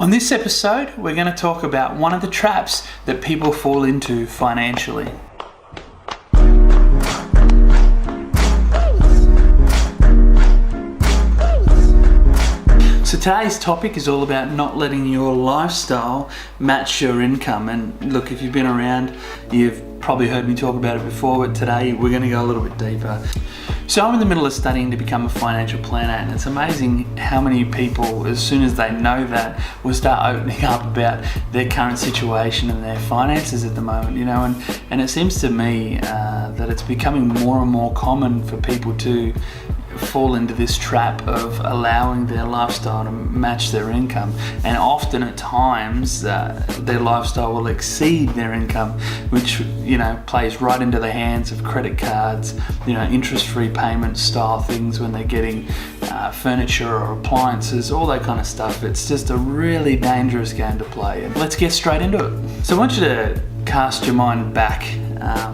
On this episode, we're going to talk about one of the traps that people fall into financially. So today's topic is all about not letting your lifestyle match your income. And look, if you've been around, you've probably heard me talk about it before, but today we're going to go a little bit deeper. So I'm in the middle of studying to become a financial planner, and it's amazing how many people, as soon as they know that, will start opening up about their current situation and their finances at the moment, you know, and it seems to me that it's becoming more and more common for people to fall into this trap of allowing their lifestyle to match their income, and often at times their lifestyle will exceed their income, which, you know, plays right into the hands of credit cards, you know, interest-free payment style things when they're getting furniture or appliances, all that kind of stuff. It's just a really dangerous game to play, and let's get straight into it. So I want you to cast your mind back.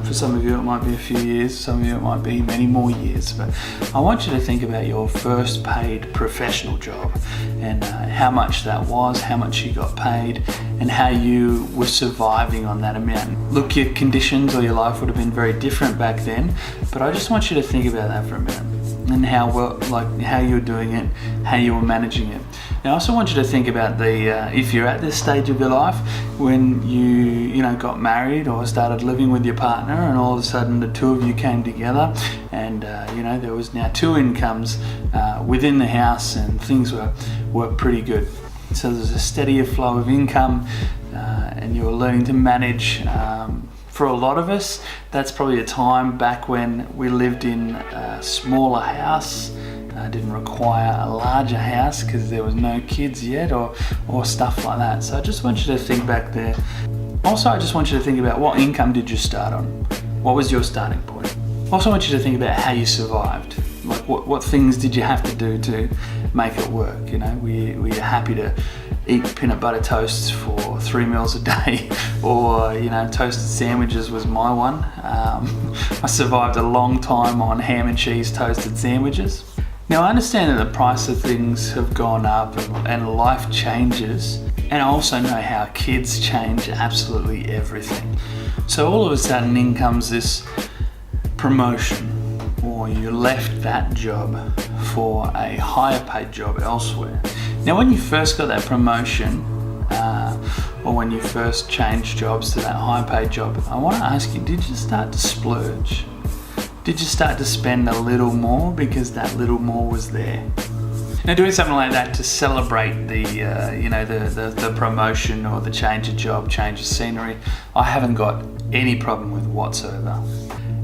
For some of you it might be a few years, some of you it might be many more years, but I want you to think about your first paid professional job and how much that was, how much you got paid, and how you were surviving on that amount. Look, your conditions or your life would have been very different back then, but I just want you to think about that for a minute and how you were doing it, how you were managing it. Now, I also want you to think about if you're at this stage of your life when you got married or started living with your partner, and all of a sudden the two of you came together, and there was now two incomes within the house, and things were pretty good. So there's a steadier flow of income, and you were learning to manage. For a lot of us, that's probably a time back when we lived in a smaller house, didn't require a larger house because there was no kids yet or stuff like that. So I just want you to think back there. Also, I just want you to think about what income did you start on? What was your starting point? Also, I want you to think about how you survived. Like what things did you have to do to make it work? You know, were you happy to eat peanut butter toasts for 3 meals a day, or toasted sandwiches was my one. I survived a long time on ham and cheese toasted sandwiches. Now, I understand that the price of things have gone up and life changes, and I also know how kids change absolutely everything. So all of a sudden in comes this promotion, or you left that job for a higher paid job elsewhere. Now, when you first got that promotion, or when you first changed jobs to that high paid job, I want to ask you, did you start to splurge? Did you start to spend a little more because that little more was there? Now, doing something like that to celebrate the promotion or the change of job, change of scenery, I haven't got any problem with whatsoever.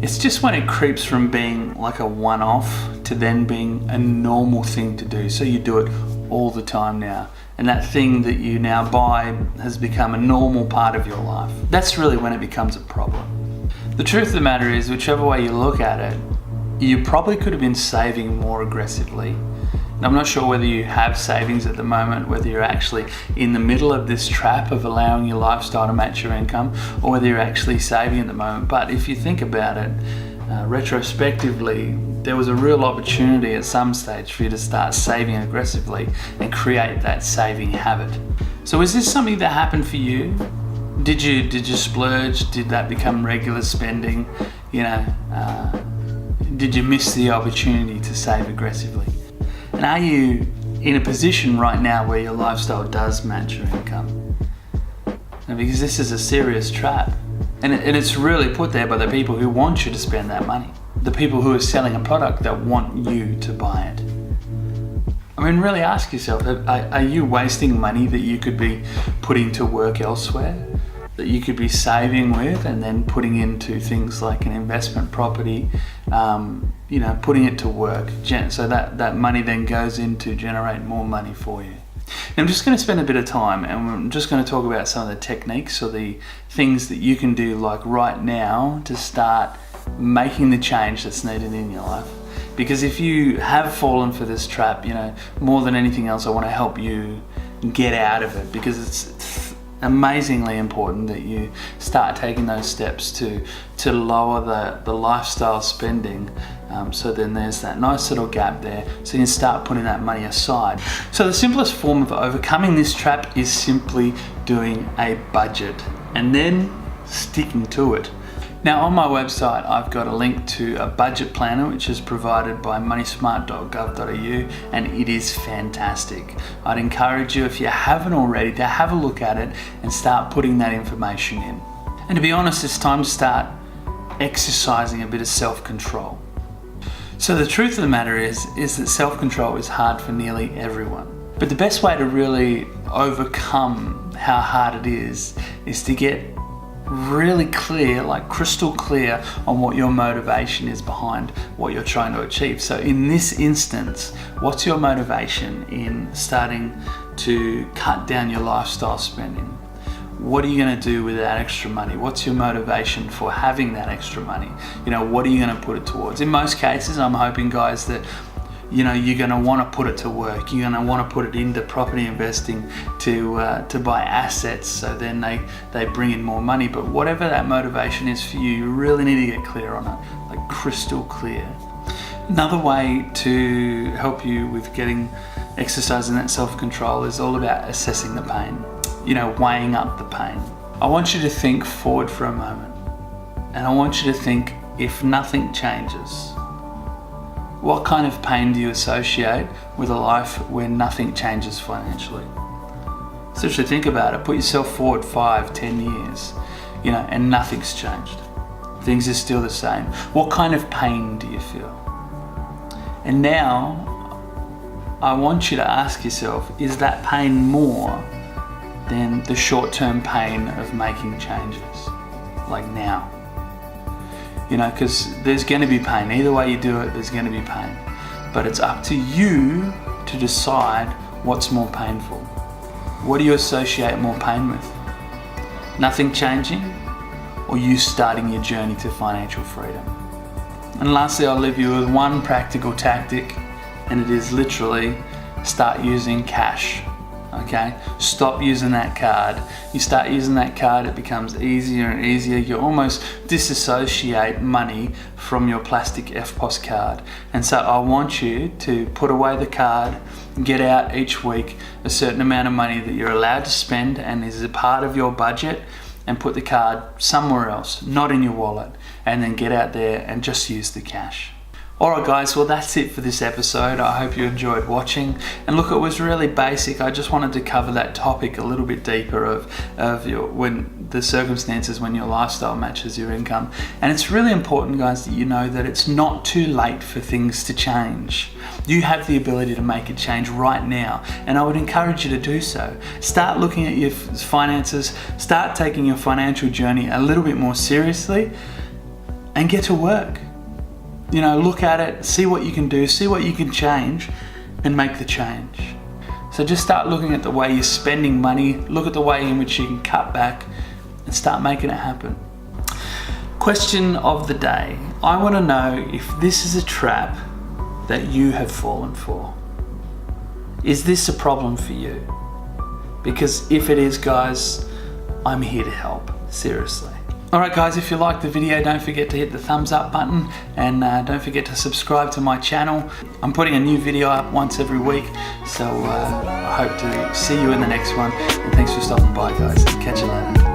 It's just when it creeps from being like a one-off to then being a normal thing to do. So you do it all the time now, and that thing that you now buy has become a normal part of your life. That's really when it becomes a problem. The truth of the matter is, whichever way you look at it, you probably could have been saving more aggressively. And I'm not sure whether you have savings at the moment, whether you're actually in the middle of this trap of allowing your lifestyle to match your income, or whether you're actually saving at the moment. But if you think about it, retrospectively, there was a real opportunity at some stage for you to start saving aggressively and create that saving habit. So is this something that happened for you? Did you splurge? Did that become regular spending? Did you miss the opportunity to save aggressively? And are you in a position right now where your lifestyle does match your income? Now, because this is a serious trap, and it's really put there by the people who want you to spend that money, the people who are selling a product that want you to buy it. I mean, really ask yourself, are you wasting money that you could be putting to work elsewhere, that you could be saving with and then putting into things like an investment property, putting it to work, so that money then goes in to generate more money for you? Now, I'm just going to spend a bit of time, and I'm just going to talk about some of the techniques or the things that you can do like right now to start making the change that's needed in your life. Because if you have fallen for this trap, more than anything else, I want to help you get out of it, because it's amazingly important that you start taking those steps to lower the lifestyle spending So then there's that nice little gap there, so you can start putting that money aside. So the simplest form of overcoming this trap is simply doing a budget and then sticking to it. Now on my website I've got a link to a budget planner which is provided by moneysmart.gov.au, and it is fantastic. I'd encourage you, if you haven't already, to have a look at it and start putting that information in. And to be honest, it's time to start exercising a bit of self-control. So the truth of the matter is that self-control is hard for nearly everyone. But the best way to really overcome how hard it is to get really clear, like crystal clear, on what your motivation is behind what you're trying to achieve. So in this instance, what's your motivation in starting to cut down your lifestyle spending? What are you going to do with that extra money? What's your motivation for having that extra money? What are you going to put it towards? In most cases, I'm hoping, guys, that you're going to want to put it to work. You're going to want to put it into property investing to buy assets, so then they bring in more money. But whatever that motivation is for you, you really need to get clear on it, like crystal clear. Another way to help you with exercising that self-control is all about assessing the pain. Weighing up the pain. I want you to think forward for a moment, and I want you to think, if nothing changes, what kind of pain do you associate with a life where nothing changes financially? Seriously, think about it. Put yourself forward 5, 10 years, and nothing's changed. Things are still the same. What kind of pain do you feel? And now, I want you to ask yourself, is that pain more than the short-term pain of making changes, like now? Because there's going to be pain. Either way you do it, there's going to be pain. But it's up to you to decide what's more painful. What do you associate more pain with? Nothing changing, or you starting your journey to financial freedom? And lastly, I'll leave you with one practical tactic, and it is literally start using cash. Okay, stop using that card. You start using that card, it becomes easier and easier. You almost disassociate money from your plastic FPOS card. And so I want you to put away the card, get out each week a certain amount of money that you're allowed to spend and is a part of your budget, and put the card somewhere else, not in your wallet, and then get out there and just use the cash. Alright guys, well that's it for this episode. I hope you enjoyed watching. And look, it was really basic. I just wanted to cover that topic a little bit deeper of when the circumstances when your lifestyle matches your income. And it's really important, guys, that you know that it's not too late for things to change. You have the ability to make a change right now, and I would encourage you to do so. Start looking at your finances, start taking your financial journey a little bit more seriously, and get to work. Look at it, see what you can do, see what you can change, and make the change. So just start looking at the way you're spending money, look at the way in which you can cut back, and start making it happen. Question of the day. I want to know if this is a trap that you have fallen for. Is this a problem for you? Because if it is, guys, I'm here to help, seriously. Alright guys, if you liked the video, don't forget to hit the thumbs up button, and don't forget to subscribe to my channel. I'm putting a new video up once every week, so I hope to see you in the next one. And thanks for stopping by, guys. Catch you later.